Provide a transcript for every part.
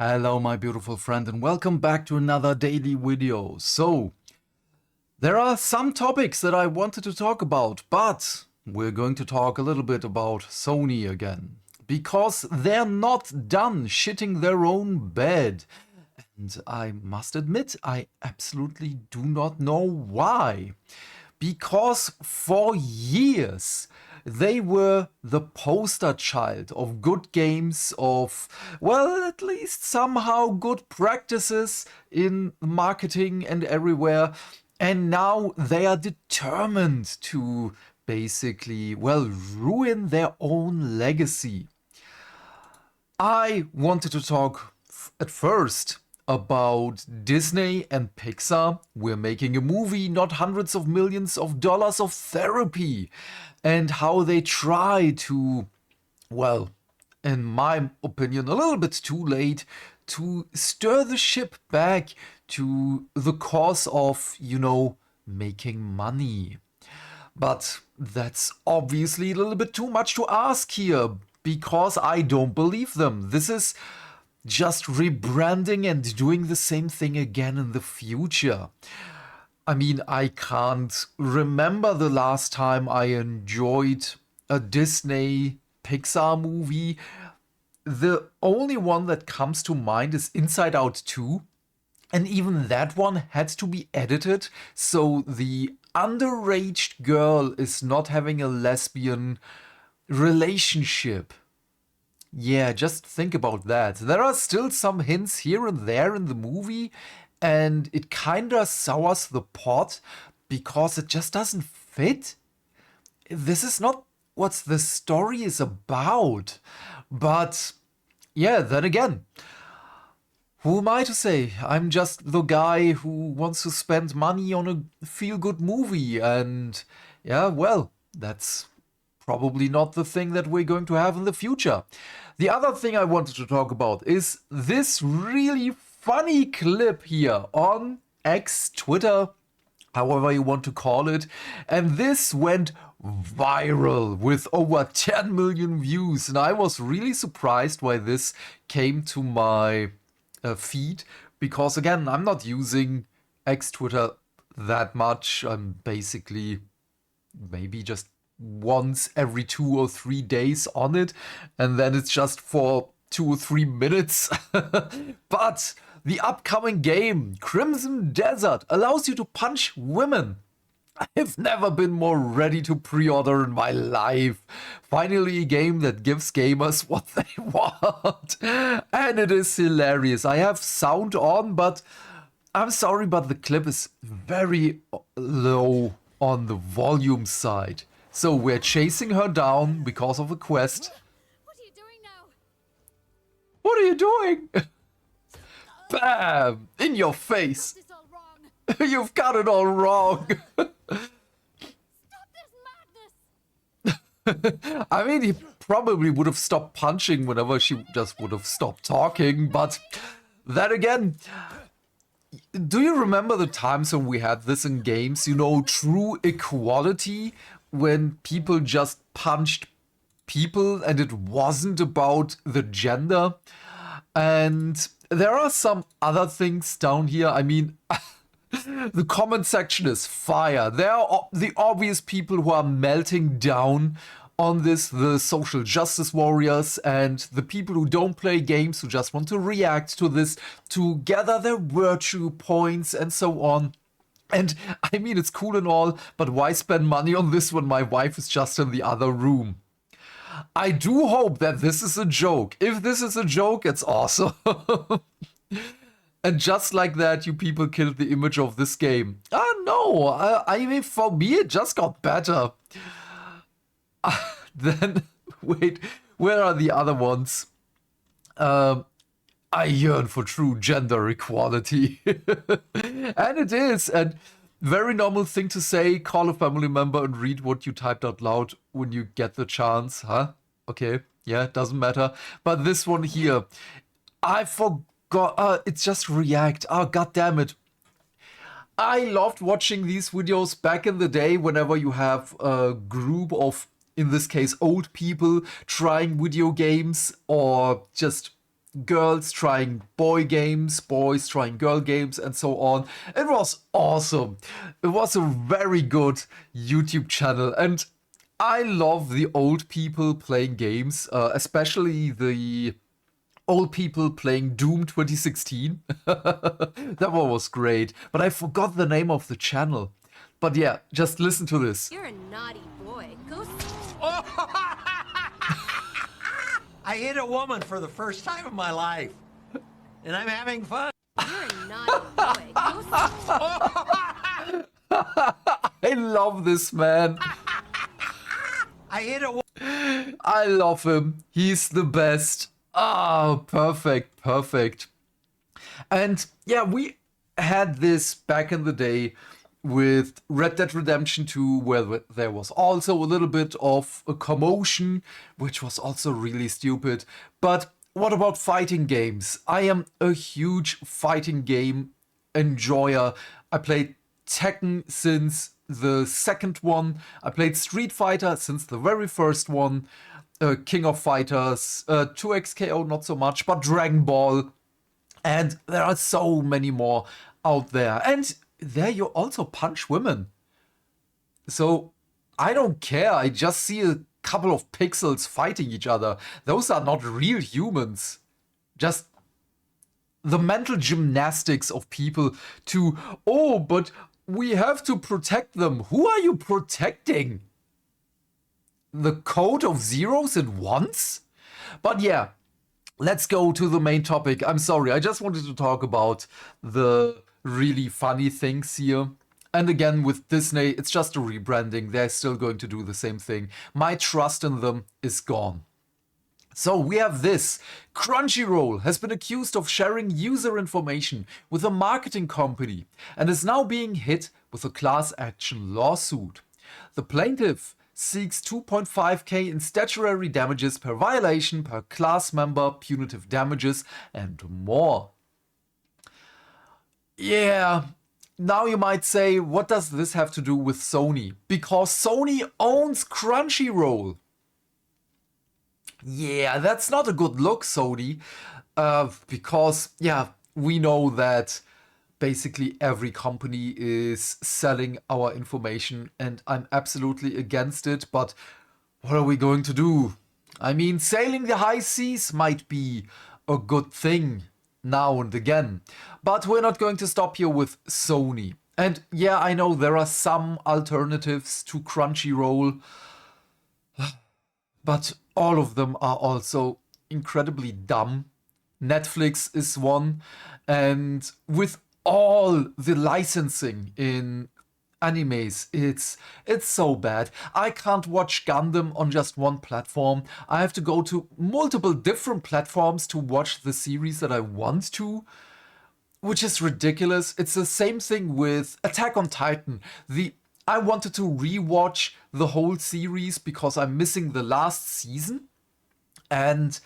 Hello, my beautiful friend, and welcome back to another daily video. So, there are some topics that I wanted to talk about, but we're going to talk a little bit about Sony again. Because they're not done shitting their own bed. And I must admit, I absolutely do not know why. Because for years, they were the poster child of good games, of, well, at least somehow good practices in marketing and everywhere. And now they are determined to basically, well, ruin their own legacy. I wanted to talk at first about Disney and Pixar. We're making a movie, not hundreds of millions of dollars of therapy, and how they try to, well, in my opinion, a little bit too late to stir the ship back to the cause of, making money. But that's obviously a little bit too much to ask here because I don't believe them. This is just rebranding and doing the same thing again in the future. I mean, I can't remember the last time I enjoyed a Disney Pixar movie. The only one that comes to mind is Inside Out 2. And even that one had to be edited, so the underage girl is not having a lesbian relationship. Yeah, just think about that. There are still some hints here and there in the movie, and it kinda sours the pot because it just doesn't fit. This is not what the story is about. But yeah, then again, who am I to say? I'm just the guy who wants to spend money on a feel-good movie, and yeah, well, that's probably not the thing that we're going to have in the future. The other thing I wanted to talk about is this really funny clip here on X, Twitter, however you want to call it, and this went viral with over 10 million views, and I was really surprised why this came to my feed, because again, I'm not using X Twitter that much. I'm basically maybe just once every 2 or 3 days on it, and then it's just for 2 or 3 minutes. But the upcoming game, Crimson Desert, allows you to punch women. I've never been more ready to pre-order in my life. Finally, a game that gives gamers what they want. And it is hilarious. I have sound on, but I'm sorry, but the clip is very low on the volume side. So we're chasing her down because of a quest. What are you doing now? What are you doing? Bam! In your face. This all wrong. You've got it all wrong. Stop this madness. I mean, he probably would have stopped punching whenever she just would have stopped talking, but then again, do you remember the times when we had this in games? True equality, when people just punched people and it wasn't about the gender? And there are some other things down here. I mean, the comment section is fire. There are the obvious people who are melting down on this, the social justice warriors, and the people who don't play games, who just want to react to this, to gather their virtue points and so on. And I mean, it's cool and all, but why spend money on this when my wife is just in the other room? I do hope that this is a joke. If this is a joke, it's awesome. And just like that, you people killed the image of this game. No, I mean, for me, it just got better. Then, wait, where are the other ones? I yearn for true gender equality. And it is. And very normal thing to say, call a family member and read what you typed out loud when you get the chance, huh? Okay, yeah, doesn't matter. But this one here, I forgot, it's just React. Oh, god damn it. I loved watching these videos back in the day whenever you have a group of, in this case, old people trying video games or just girls trying boy games, boys trying girl games, and so on. It was awesome. It was a very good YouTube channel, and I love the old people playing games, especially the old people playing Doom 2016. That one was great, but I forgot the name of the channel. But yeah, just listen to this. You're a naughty boy. Go. I hit a woman for the first time in my life, and I'm having fun. You're a naughty boy. Go. I love this man. I hit a I love him. He's the best. Ah, perfect, perfect. And yeah, we had this back in the day with Red Dead Redemption 2, where there was also a little bit of a commotion, which was also really stupid. But what about fighting games? I am a huge fighting game enjoyer. I played Tekken since the second one. I played Street Fighter since the very first one. King of Fighters, 2XKO not so much, but Dragon Ball. And there are so many more out there. And there you also punch women. So I don't care. I just see a couple of pixels fighting each other. Those are not real humans. Just the mental gymnastics of people to, oh, but we have to protect them. Who are you protecting? The code of zeros and ones? But yeah, let's go to the main topic. I'm sorry, I just wanted to talk about the really funny things here. And again, with Disney, it's just a rebranding. They're still going to do the same thing. My trust in them is gone. So we have this. Crunchyroll has been accused of sharing user information with a marketing company and is now being hit with a class action lawsuit. The plaintiff seeks 2.5k in statutory damages per violation, per class member, punitive damages, and more. Yeah, now you might say, what does this have to do with Sony? Because Sony owns Crunchyroll. Yeah, that's not a good look, Sony. Because, yeah, we know that basically every company is selling our information, and I'm absolutely against it, but what are we going to do? I mean, sailing the high seas might be a good thing now and again, but we're not going to stop here with Sony. And yeah, I know there are some alternatives to Crunchyroll, but all of them are also incredibly dumb. Netflix is one, and with all the licensing in animes, it's so bad. I can't watch Gundam on just one platform. I have to go to multiple different platforms to watch the series that I want to, which is ridiculous. It's the same thing with Attack on Titan. I wanted to rewatch the whole series because I'm missing the last season, and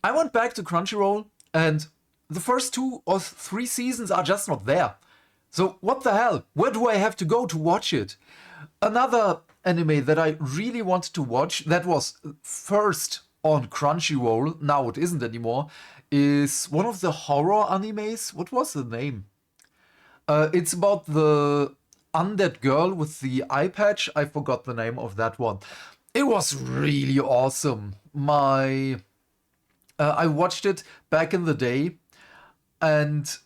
I went back to Crunchyroll, and the first 2 or 3 seasons are just not there. So what the hell? Where do I have to go to watch it? Another anime that I really wanted to watch, that was first on Crunchyroll, now it isn't anymore, is one of the horror animes. What was the name? It's about the undead girl with the eye patch. I forgot the name of that one. It was really awesome. I watched it back in the day, and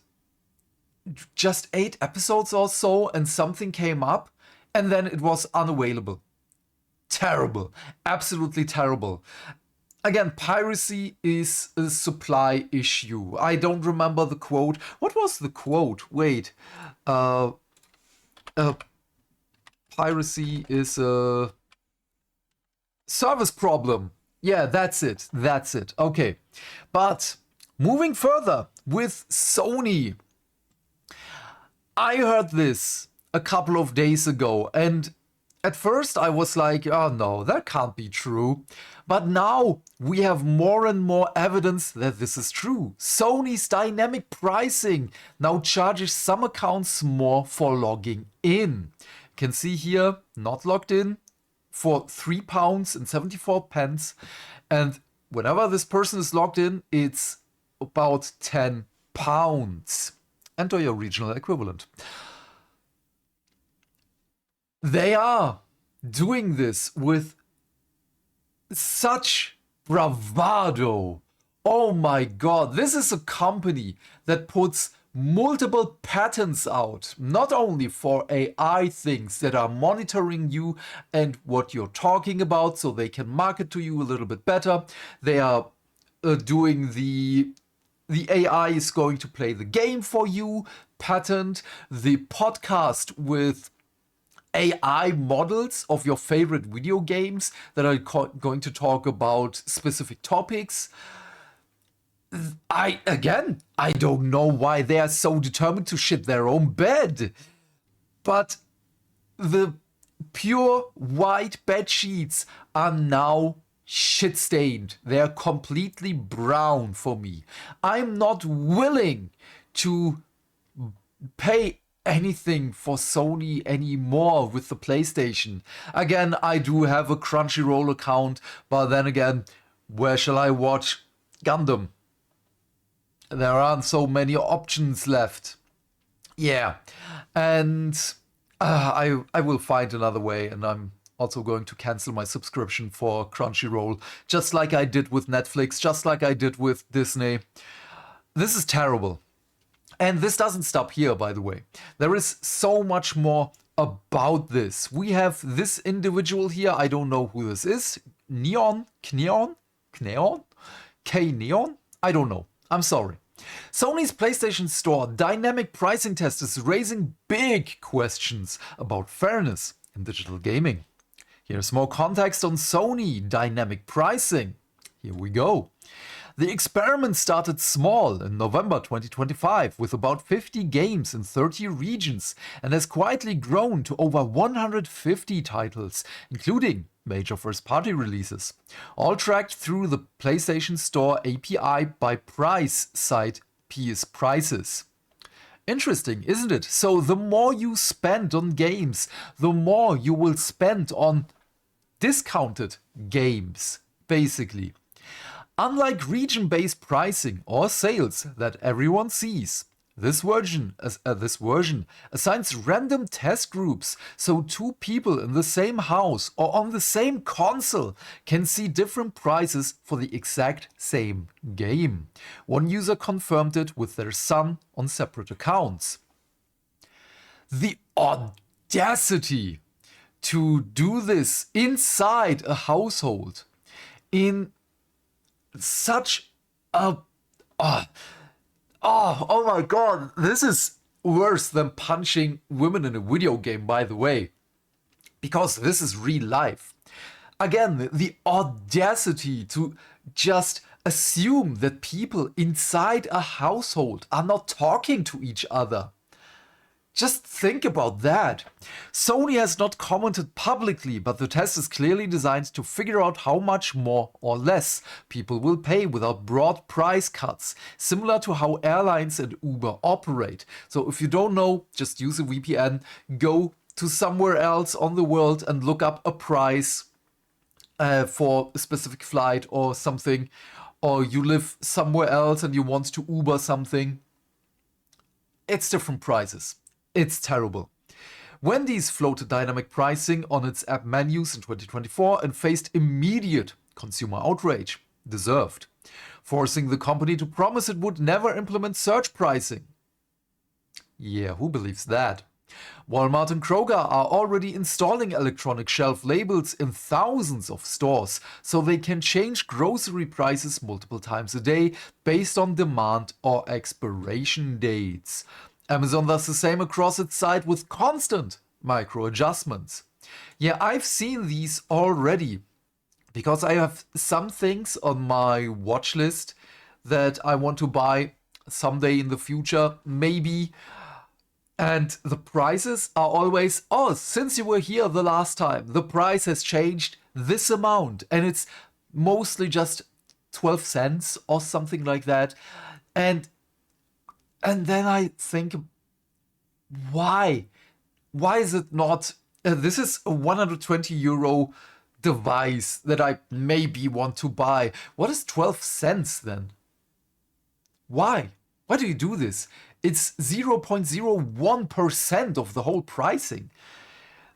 just 8 episodes or so, and something came up, and then it was unavailable. Terrible. Absolutely terrible. Again, piracy is a supply issue. I don't remember the quote. What was the quote? Wait. Piracy is a service problem. Yeah, that's it. That's it. Okay. But moving further with Sony. I heard this a couple of days ago, and at first I was like, oh no, that can't be true. But now we have more and more evidence that this is true. Sony's dynamic pricing now charges some accounts more for logging in. You can see here, not logged in, for £3.74. And whenever this person is logged in, it's about £10. Enter your regional equivalent. They are doing this with such bravado. Oh my god, this is a company that puts multiple patents out, not only for AI things that are monitoring you and what you're talking about so they can market to you a little bit better. They are doing the AI is going to play the game for you, patent, the podcast with AI models of your favorite video games that are going to talk about specific topics. I don't know why they are so determined to shit their own bed. But the pure white bed sheets are now shit stained. They are completely brown for me. I'm not willing to pay anything for Sony anymore with the PlayStation. Again, I do have a Crunchyroll account, but then again, where shall I watch Gundam? There aren't so many options left. Yeah, and I will find another way, and I'm also going to cancel my subscription for Crunchyroll, just like I did with Netflix, just like I did with Disney. This is terrible. And this doesn't stop here, by the way. There is so much more about this. We have this individual here. I don't know who this is. Kneon? K-Neon? I don't know. I'm sorry. Sony's PlayStation Store dynamic pricing test is raising big questions about fairness in digital gaming. Here's more context on Sony dynamic pricing. Here we go. The experiment started small in November 2025 with about 50 games in 30 regions and has quietly grown to over 150 titles, including major first-party releases, all tracked through the PlayStation Store API by price site PS Prices. Interesting, isn't it? So the more you spend on games, the more you will spend on discounted games, basically. Unlike region-based pricing or sales that everyone sees, this version assigns random test groups so two people in the same house or on the same console can see different prices for the exact same game. One user confirmed it with their son on separate accounts. The audacity to do this inside a household in such a oh my god, this is worse than punching women in a video game, by the way, because this is real life. Again, the audacity to just assume that people inside a household are not talking to each other. Just think about that. Sony has not commented publicly, but the test is clearly designed to figure out how much more or less people will pay without broad price cuts, similar to how airlines and Uber operate. So if you don't know, just use a VPN, go to somewhere else on the world and look up a price for a specific flight or something, or you live somewhere else and you want to Uber something. It's different prices. It's terrible. Wendy's floated dynamic pricing on its app menus in 2024 and faced immediate consumer outrage, deserved, forcing the company to promise it would never implement surge pricing. Yeah, who believes that? Walmart and Kroger are already installing electronic shelf labels in thousands of stores, so they can change grocery prices multiple times a day based on demand or expiration dates. Amazon does the same across its site with constant micro adjustments. Yeah, I've seen these already because I have some things on my watch list that I want to buy someday in the future, maybe. And the prices are always, oh, since you were here the last time, the price has changed this amount. And it's mostly just 12 cents or something like that. And then I think, why? Why is it not? This is a 120 euro device that I maybe want to buy. What is 12 cents then? Why? Why do you do this? It's 0.01% of the whole pricing.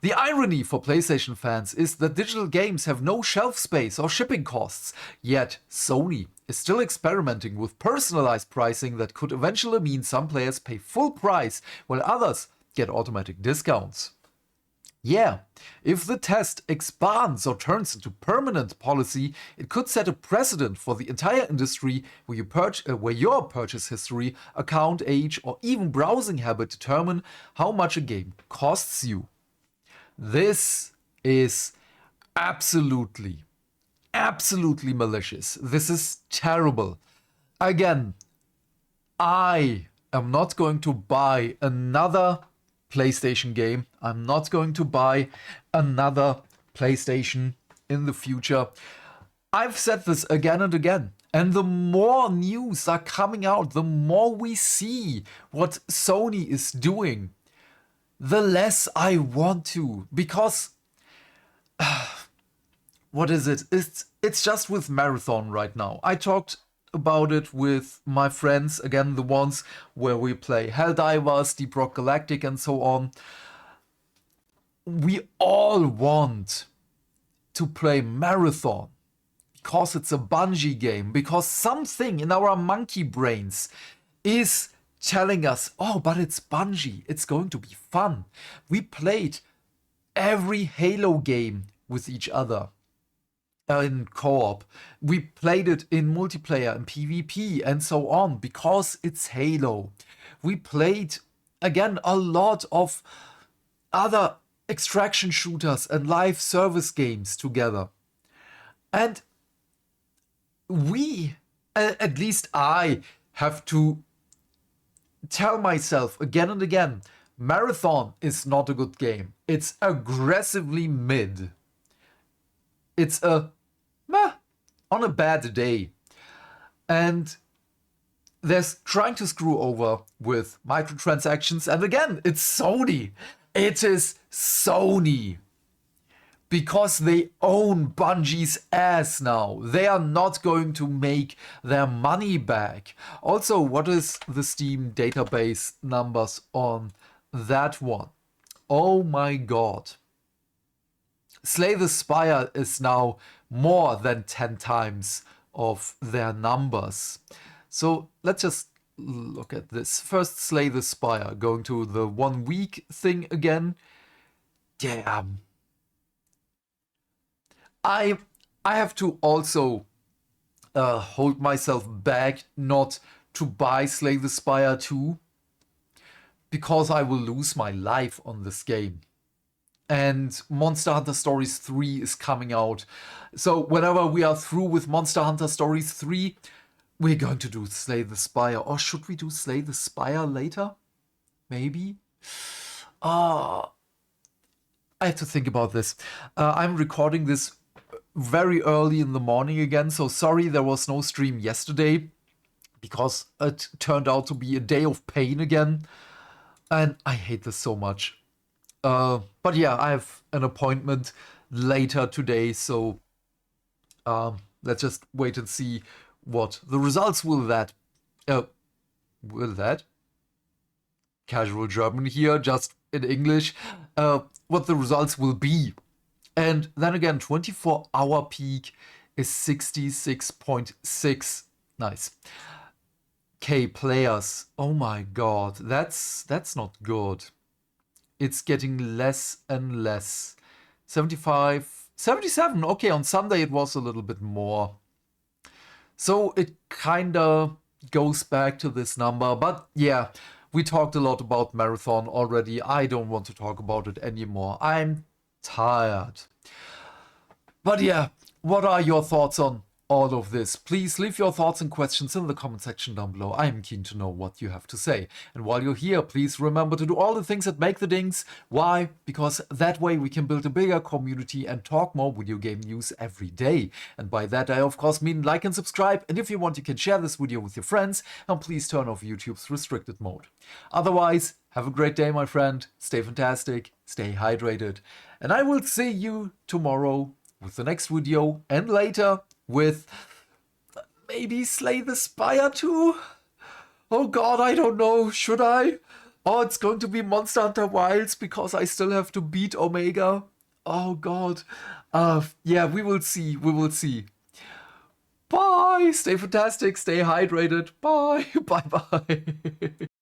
The irony for PlayStation fans is that digital games have no shelf space or shipping costs, yet Sony is still experimenting with personalized pricing that could eventually mean some players pay full price while others get automatic discounts. Yeah, if the test expands or turns into permanent policy, it could set a precedent for the entire industry where, where your purchase history, account age, or even browsing habit determine how much a game costs you. This is absolutely malicious. This is terrible. Again, I am not going to buy another PlayStation game. I'm not going to buy another PlayStation in the future. I've said this again and again. And the more news are coming out, the more we see what Sony is doing, the less I want to. Because what is it? It's just with Marathon right now. I talked about it with my friends, again, the ones where we play Helldivers, Deep Rock Galactic, and so on. We all want to play Marathon because it's a Bungie game, because something in our monkey brains is telling us, oh, but it's Bungie, it's going to be fun. We played every Halo game with each other. In co-op. We played it in multiplayer and PvP and so on because it's Halo. We played, again, a lot of other extraction shooters and live service games together. And we, at least I, have to tell myself again and again, Marathon is not a good game. It's aggressively mid. It's a meh on a bad day. And there's trying to screw over with microtransactions. And again, it's Sony. It is Sony. Because they own Bungie's ass now. They are not going to make their money back. Also, what is the Steam database numbers on that one? Oh my god. Slay the Spire is now more than 10 times of their numbers. So let's just look at this. First, Slay the Spire, going to the 1 week thing again. Damn. I have to also hold myself back not to buy Slay the Spire 2 because I will lose my life on this game. And Monster Hunter Stories 3 is coming out. So whenever we are through with Monster Hunter Stories 3, we're going to do Slay the Spire. Or should we do Slay the Spire later? Maybe? I have to think about this. I'm recording this very early in the morning again. So sorry there was no stream yesterday. Because it turned out to be a day of pain again. And I hate this so much. But yeah, I have an appointment later today, so let's just wait and see what the results will that. Casual German here, just in English. What the results will be. And then again, 24-hour peak is 66.6. Nice. K players. Oh my god, that's not good. It's getting less and less. 75, 77. Okay, on Sunday it was a little bit more. So it kinda goes back to this number. But yeah, we talked a lot about Marathon already. I don't want to talk about it anymore. I'm tired. But yeah, what are your thoughts on all of this? Please leave your thoughts and questions in the comment section down below. I am keen to know what you have to say. And while you're here, please remember to do all the things that make the dings. Why? Because that way we can build a bigger community and talk more video game news every day. And by that I of course mean like and subscribe. And if you want, you can share this video with your friends. And please turn off YouTube's restricted mode. Otherwise, have a great day, my friend. Stay fantastic, stay hydrated. And I will see you tomorrow with the next video and later with maybe Slay the Spire 2? Oh god, I don't know. Should I? Oh, it's going to be Monster Hunter Wilds because I still have to beat Omega. Oh god. Yeah, we will see. We will see. Bye. Stay fantastic. Stay hydrated. Bye. Bye bye.